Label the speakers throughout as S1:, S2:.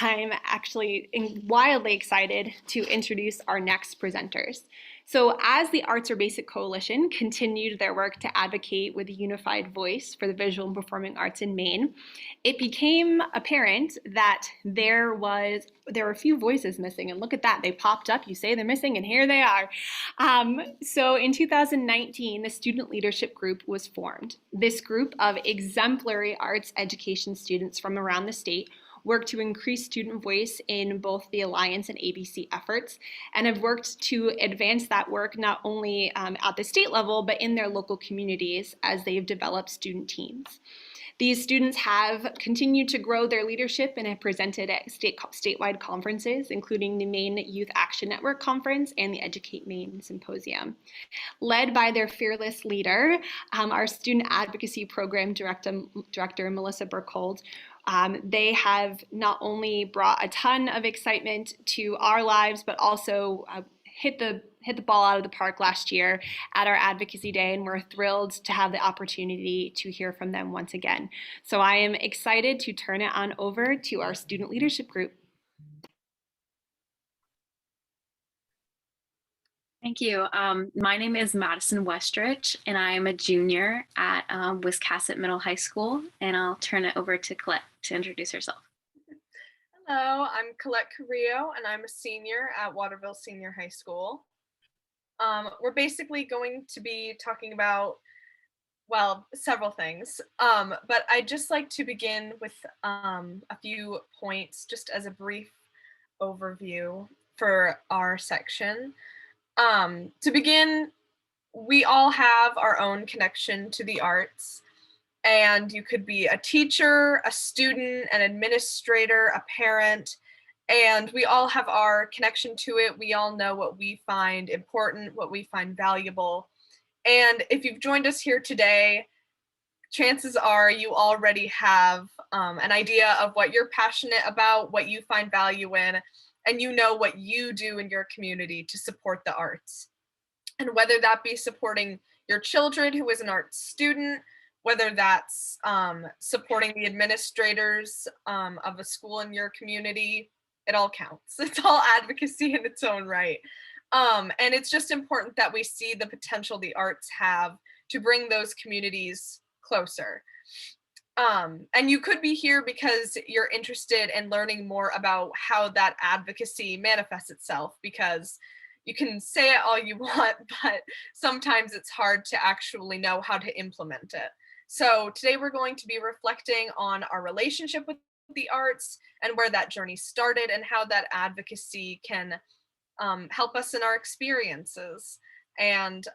S1: I'm actually wildly excited to introduce our next presenters. So, as the Arts Are Basic Coalition continued their work to advocate with a unified voice for the visual and performing arts in Maine, it became apparent that there were a few voices missing. And look at that, they popped up. You say they're missing, and here they are. So, in 2019, the Student Leadership Group was formed. This group of exemplary arts education students from around the state work to increase student voice in both the Alliance and ABC efforts, and have worked to advance that work not only at the state level, but in their local communities as they've developed student teams. These students have continued to grow their leadership and have presented at statewide conferences, including the Maine Youth Action Network Conference and the Educate Maine Symposium. Led by their fearless leader, our Student Advocacy Program Director Melissa Burkhold, they have not only brought a ton of excitement to our lives, but also hit the ball out of the park last year at our Advocacy Day, and we're thrilled to have the opportunity to hear from them once again. So I am excited to turn it on over to our Student Leadership Group.
S2: Thank you. My name is Madison Westrich, and I am a junior at Wiscasset Middle High School, and I'll turn it over to Colette to introduce herself.
S3: Hello, I'm Colette Carrillo, and I'm a senior at Waterville Senior High School. We're basically going to be talking about, well, several things, but I'd just like to begin with a few points, just as a brief overview for our section. To begin, we all have our own connection to the arts, and you could be a teacher, a student, an administrator, a parent, and we all have our connection to it. We all know what we find important, what we find valuable. And if you've joined us here today, chances are you already have an idea of what you're passionate about, what you find value in, and you know what you do in your community to support the arts. And whether that be supporting your children who is an arts student, whether that's supporting the administrators of a school in your community, it all counts. It's all advocacy in its own right. And it's just important that we see the potential the arts have to bring those communities closer. And you could be here because you're interested in learning more about how that advocacy manifests itself, because you can say it all you want, but sometimes it's hard to actually know how to implement it. So today we're going to be reflecting on our relationship with the arts and where that journey started and how that advocacy can help us in our experiences, and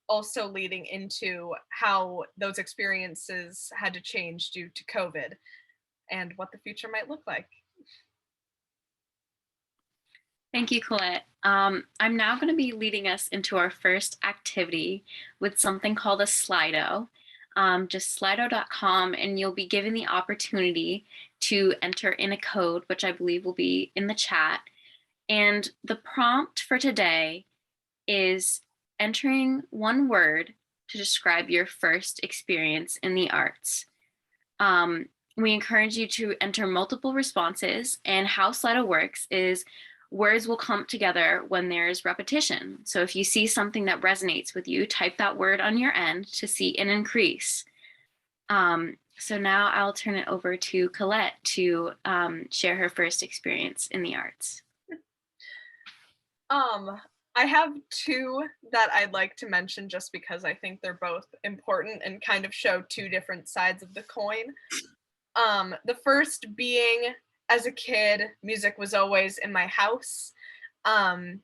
S3: also leading into how those experiences had to change due to COVID and what the future might look like.
S2: Thank you, Colette. I'm now going to be leading us into our first activity with something called a Slido. Just slido.com, and you'll be given the opportunity to enter in a code, which I believe will be in the chat. And the prompt for today is entering one word to describe your first experience in the arts. We encourage you to enter multiple responses, and how Slido works is words will clump together when there's repetition. So if you see something that resonates with you, type that word on your end to see an increase. So now I'll turn it over to Colette to share her first experience in the arts.
S3: I have two that I'd like to mention just because I think they're both important and kind of show two different sides of the coin. The first being, as a kid, music was always in my house. And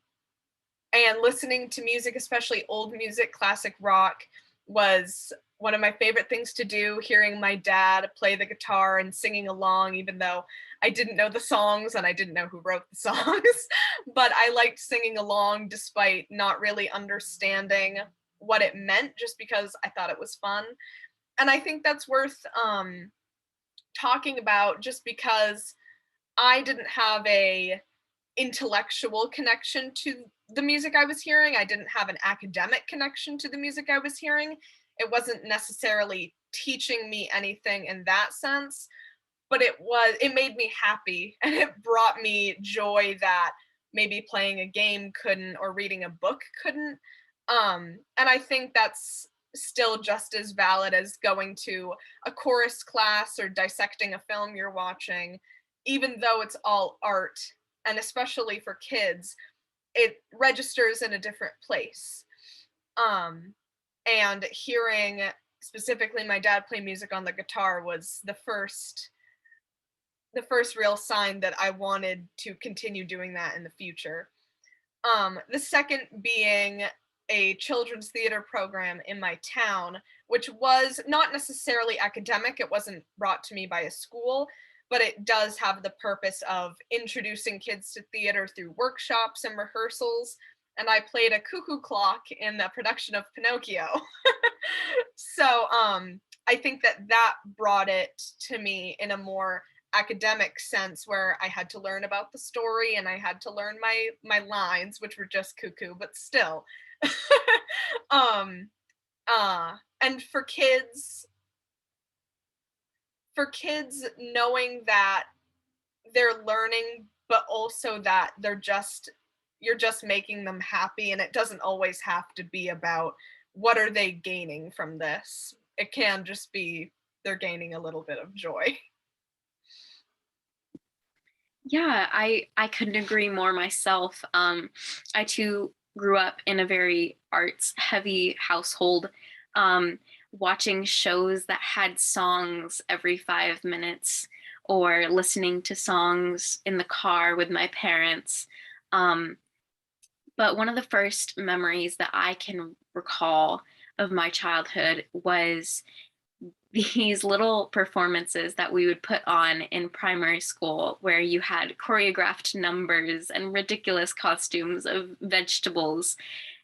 S3: listening to music, especially old music, classic rock, was one of my favorite things to do, hearing my dad play the guitar and singing along, even though I didn't know the songs and I didn't know who wrote the songs, but I liked singing along despite not really understanding what it meant, just because I thought it was fun. And I think that's worth talking about, just because I didn't have a intellectual connection to the music I was hearing. I didn't have an academic connection to the music I was hearing. It wasn't necessarily teaching me anything in that sense, but it made me happy, and it brought me joy that maybe playing a game couldn't, or reading a book couldn't. And I think that's still just as valid as going to a chorus class or dissecting a film you're watching, even though it's all art, and especially for kids, it registers in a different place. Um, and hearing specifically my dad play music on the guitar was the first real sign that I wanted to continue doing that in the future. The second being a children's theater program in my town, which was not necessarily academic. It wasn't brought to me by a school, but it does have the purpose of introducing kids to theater through workshops and rehearsals. And I played a cuckoo clock in the production of Pinocchio. So I think that brought it to me in a more academic sense, where I had to learn about the story and I had to learn my lines, which were just cuckoo, but still. um and for kids knowing that they're learning, but also that you're just making them happy, and it doesn't always have to be about what are they gaining from this. It can just be they're gaining a little bit of joy.
S2: Yeah, I couldn't agree more myself. I too grew up in a very arts heavy household, watching shows that had songs every 5 minutes, or listening to songs in the car with my parents. Um, but one of the first memories that I can recall of my childhood was these little performances that we would put on in primary school, where you had choreographed numbers and ridiculous costumes of vegetables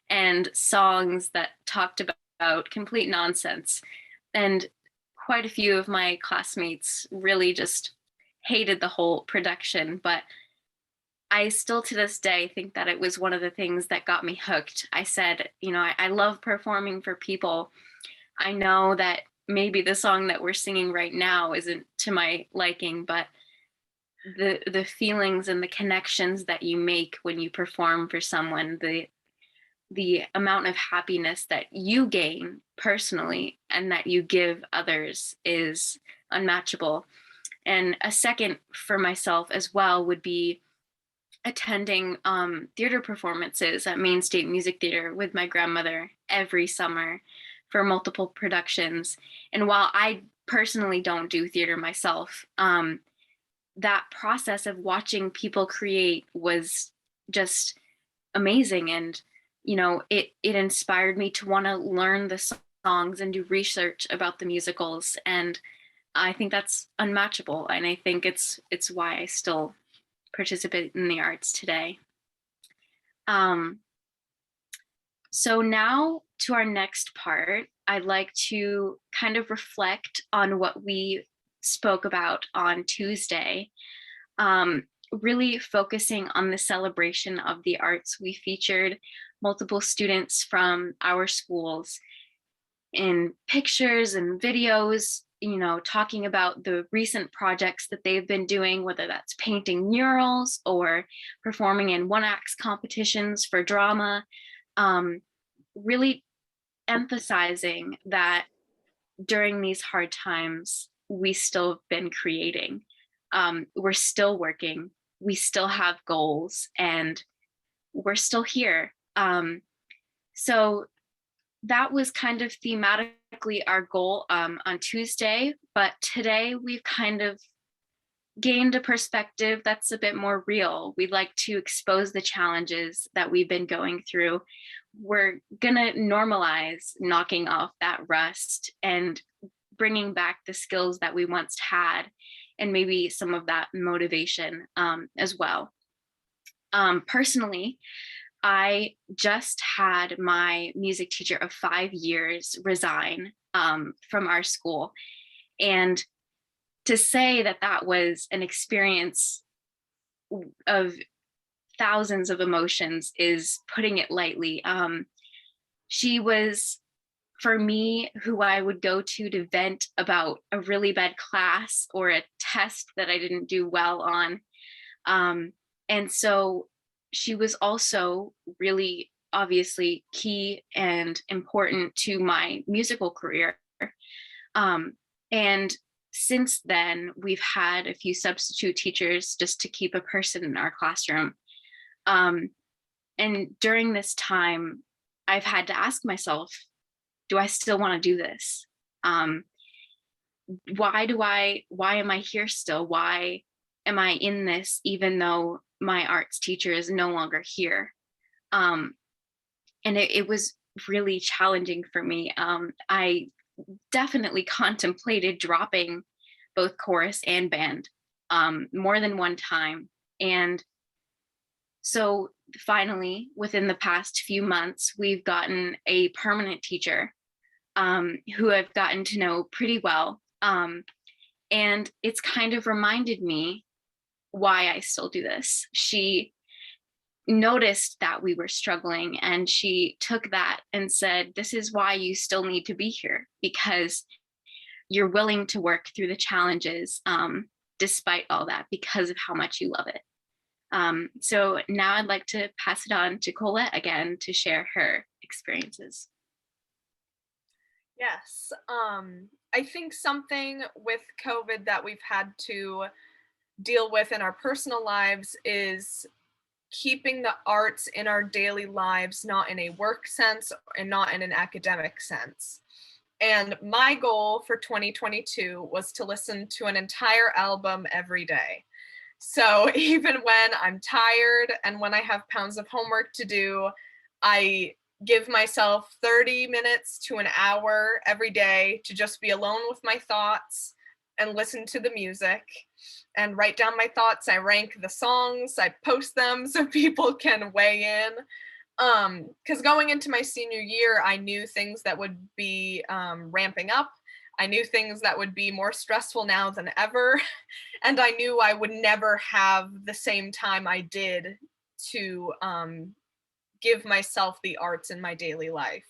S2: and songs that talked about complete nonsense. And quite a few of my classmates really just hated the whole production, but I still to this day think that it was one of the things that got me hooked. I said, I love performing for people. I know that maybe the song that we're singing right now isn't to my liking, but the feelings and the connections that you make when you perform for someone, the amount of happiness that you gain personally and that you give others is unmatchable. And a second for myself as well would be attending theater performances at Maine State Music Theater with my grandmother every summer for multiple productions. And while I personally don't do theater myself, that process of watching people create was just amazing. And, it inspired me to want to learn the songs and do research about the musicals. And I think that's unmatchable. And I think it's why I still participate in the arts today. Um, so now to our next part, I'd like to kind of reflect on what we spoke about on Tuesday, really focusing on the celebration of the arts. We featured multiple students from our schools in pictures and videos, talking about the recent projects that they've been doing, whether that's painting murals or performing in one-act competitions for drama, really emphasizing that during these hard times, we still have been creating. We're still working, we still have goals, and we're still here. So that was kind of thematically our goal on Tuesday, but today we've kind of gained a perspective that's a bit more real. We'd like to expose the challenges that we've been going through. We're gonna normalize knocking off that rust and bringing back the skills that we once had, and maybe some of that motivation as well. Personally, I just had my music teacher of 5 years resign from our school. And to say that that was an experience of thousands of emotions is putting it lightly. She was for me, who I would go to vent about a really bad class or a test that I didn't do well on. And so she was also really obviously key and important to my musical career. Um, and since then, we've had a few substitute teachers just to keep a person in our classroom. Um, and during this time, I've had to ask myself, do I still want to do this? Um, why am I here still? Why am I in this even though my arts teacher is no longer here? Um, and it was really challenging for me. I definitely contemplated dropping both chorus and band more than one time. And so finally, within the past few months, we've gotten a permanent teacher who I've gotten to know pretty well. And it's kind of reminded me why I still do this. She noticed that we were struggling and she took that and said, this is why you still need to be here, because you're willing to work through the challenges despite all that, because of how much you love it. So now I'd like to pass it on to Colette again to share her experiences.
S3: Yes. I think something with COVID that we've had to deal with in our personal lives is keeping the arts in our daily lives, not in a work sense and not in an academic sense. And my goal for 2022 was to listen to an entire album every day. So even when I'm tired and when I have pounds of homework to do, I give myself 30 minutes to an hour every day to just be alone with my thoughts and listen to the music and write down my thoughts. I rank the songs, I post them so people can weigh in. Because going into my senior year, I knew things that would be ramping up. I knew things that would be more stressful now than ever. And I knew I would never have the same time I did to give myself the arts in my daily life.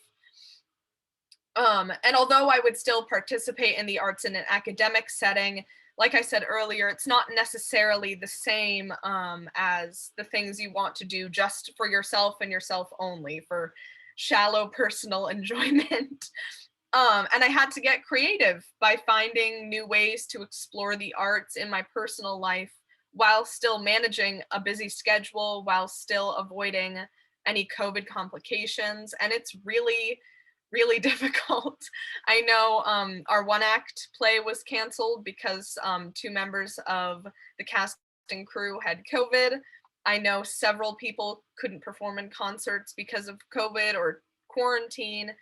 S3: And although I would still participate in the arts in an academic setting, like I said earlier, it's not necessarily the same as the things you want to do just for yourself and yourself only, for shallow personal enjoyment. And I had to get creative by finding new ways to explore the arts in my personal life while still managing a busy schedule, while still avoiding any COVID complications. And it's really, really difficult. I know our one act play was canceled because two members of the cast and crew had COVID. I know several people couldn't perform in concerts because of COVID or quarantine.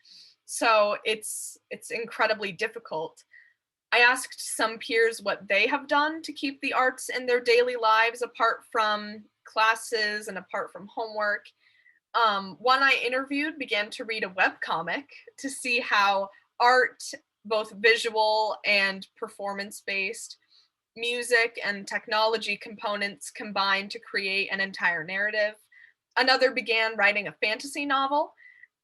S3: So it's incredibly difficult. I asked some peers what they have done to keep the arts in their daily lives apart from classes and apart from homework. One I interviewed began to read a webcomic to see how art, both visual and performance-based, music and technology components combine to create an entire narrative. Another began writing a fantasy novel,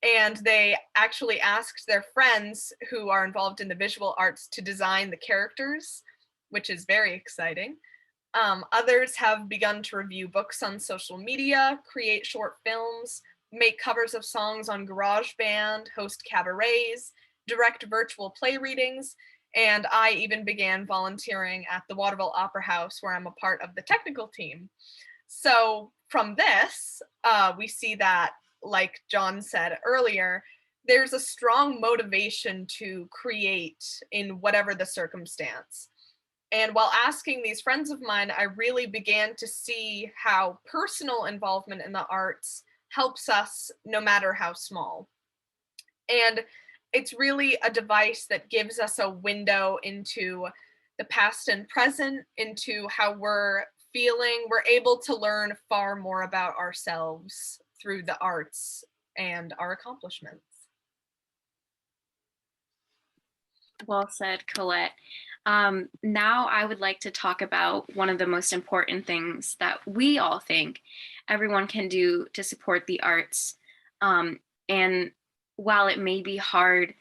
S3: and they actually asked their friends who are involved in the visual arts to design the characters, which is very exciting. Others have begun to review books on social media, create short films, make covers of songs on GarageBand, host cabarets, direct virtual play readings, and I even began volunteering at the Waterville Opera House, where I'm a part of the technical team. So from this, we see that, like John said earlier, there's a strong motivation to create in whatever the circumstance. And while asking these friends of mine, I really began to see how personal involvement in the arts helps us no matter how small. And it's really a device that gives us a window into the past and present, into how we're feeling. We're able to learn far more about ourselves through the arts and our accomplishments.
S2: Well said, Colette. Now I would like to talk about one of the most important things that we all think everyone can do to support the arts. And while it may be hard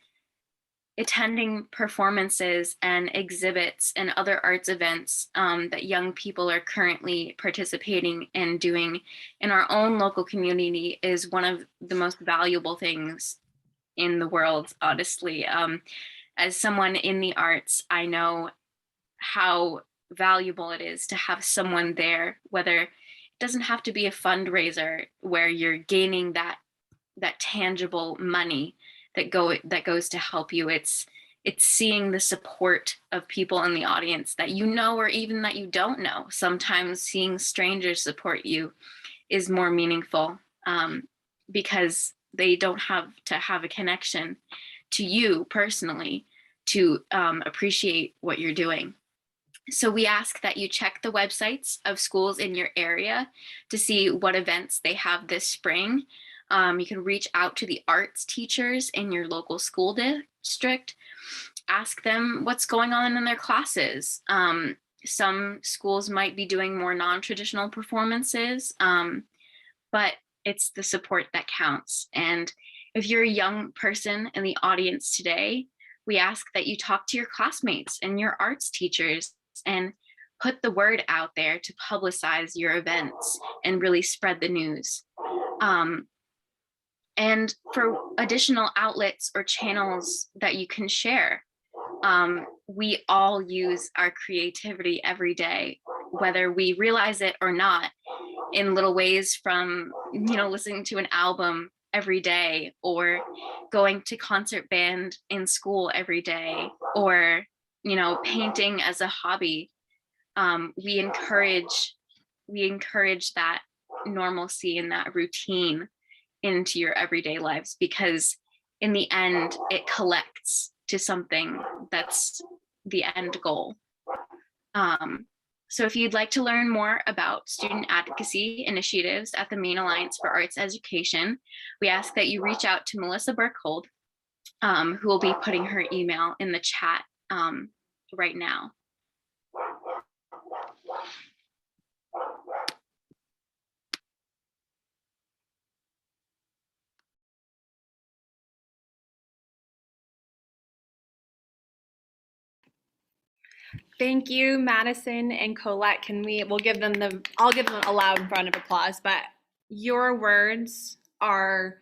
S2: attending performances and exhibits and other arts events that young people are currently participating and doing in our own local community is one of the most valuable things in the world, honestly. As someone in the arts, I know how valuable it is to have someone there, whether it doesn't have to be a fundraiser where you're gaining that tangible money that goes to help you. It's seeing the support of people in the audience that you know or even that you don't know. Sometimes seeing strangers support you is more meaningful because they don't have to have a connection to you personally to appreciate what you're doing. So we ask that you check the websites of schools in your area to see what events they have this spring. You can reach out to the arts teachers in your local school district. Ask them what's going on in their classes. Some schools might be doing more non-traditional performances, but it's the support that counts. And if you're a young person in the audience today, we ask that you talk to your classmates and your arts teachers and put the word out there to publicize your events and really spread the news. And for additional outlets or channels that you can share, we all use our creativity every day, whether we realize it or not, in little ways, from listening to an album every day, or going to concert band in school every day, or painting as a hobby. We encourage that normalcy and that routine into your everyday lives, because in the end it collects to something that's the end goal. So if you'd like to learn more about student advocacy initiatives at the Maine Alliance for Arts Education, we ask that you reach out to Melissa Burkhold, who will be putting her email in the chat right now.
S1: Thank you, Madison and Colette. I'll give them a loud round of applause, but your words are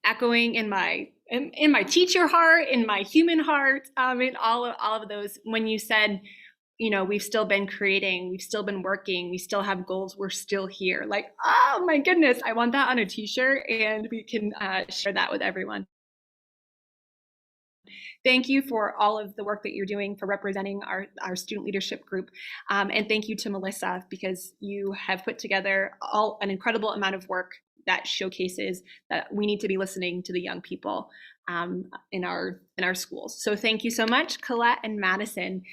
S1: echoing in my teacher heart, in my human heart, in all of those. When you said, we've still been creating, we've still been working, we still have goals, we're still here. Like, oh my goodness, I want that on a t-shirt, and we can share that with everyone. Thank you for all of the work that you're doing for representing our student leadership group. And thank you to Melissa, because you have put together an incredible amount of work that showcases that we need to be listening to the young people in our schools. So thank you so much, Colette and Madison.